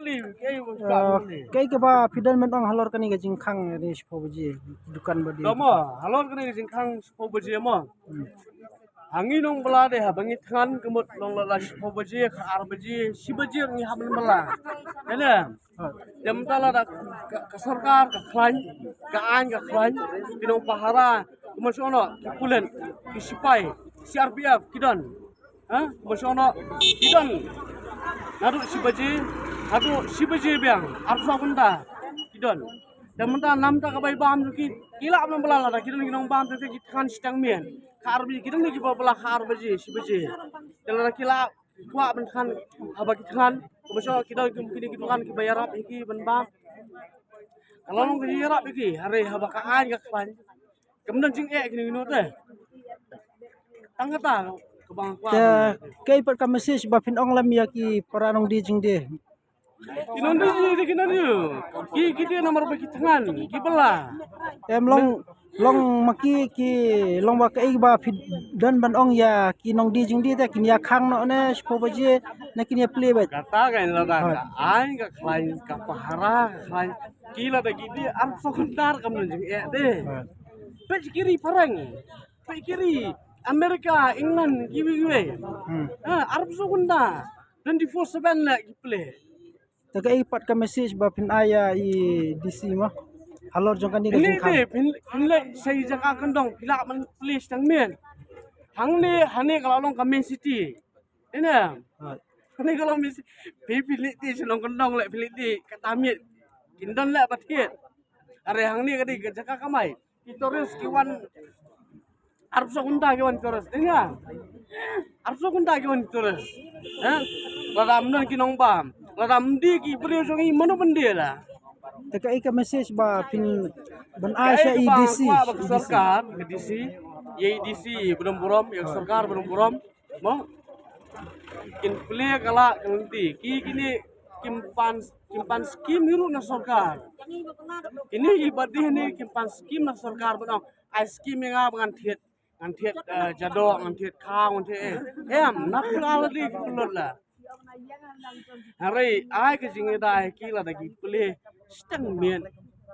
beli kayak bukan beli. Kay ka ba pidan man ang halor kani gajing khang ni sipo baji dukan badi. Kamu halor kena jingkang sepuluh biji mo. Angin nong bela deh, bangit kan kemut nong lala sepuluh biji, kar biji, si biji ni hamil bela. Ada. Jam tala dak ke sarkar ke klan, ke an ke klan, kinong pahara, kemusono kipulen, kisipai, CRPF kidan. Kemusono kidan. Nadu si biji biang, arsa benda kidan. Dan mentah nam tak kabai bam tu kila am bela la kita nong bam tu kita kan sedang mian kar bi kita ni kita bela kar baji si baji dan kila kuat ben kan aba kita kan kemudian kita kini kita kan bayar ap iki ben bam kalau nong bayar ap iki hari aba ka an ka klan kemudian jing kini no teh tang kata ke bang kuat Kay pat ka message ba pin ong lam ya ki para nong di jing de. Indonesia di kena dia. Kita nomor bagi tangan, kita bela. Long maki ki long ba kay ba dan ban ong ya ki nong di jing de ta kin ya khang no ne sipo baji na kin ya play ba. Kata kan lah dah. Aing ka klain ka pahara, klain kila dah gini arep sebentar kamu jeng deh. Pe kiri perang. Pe kiri Amerika, England, giwe-giwe. Arep sebentar. Dan di force ban lah play. Taga ipat ka message ba pin aya i DC mo halor jong kan ni Ini gajing khang. deh, pinle saya jaga kendong, pilak men police tang men. Hang ni, hane kalau long kami city. Ini. Hane kalau misi, pilih di selong kendong lek pilih di katamit. Kindon lek batit. Are hang ni kadi jaga kamai. Kitoris kiwan arep sekunda kiwan terus. Dengar. Arep sekunda kiwan terus. Ladam nan kinong bam. Ladam di ki beri songi mana benda lah. Taga ka message ba pin ban aya i DC. Sarkar ke DC, ye DC belum yang sarkar belum mo kin play kala nanti kini kimpan skim hiru na sarkar ini ibadih ni kimpan skim na sarkar benang ai skim yang ngan thiet jadok ngan thiet khang ngan thiet nak kala di kulot lah hari ai ke jinge dai kila da ki play stang mien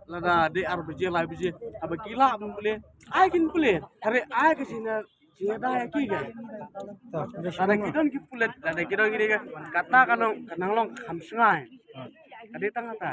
lada de arbije lai bije abakila play ai kin play hari ai ke jinge dah ki ga ada kidon ki pulet ada kidon gini kata kanong long kham sungai kadi tangata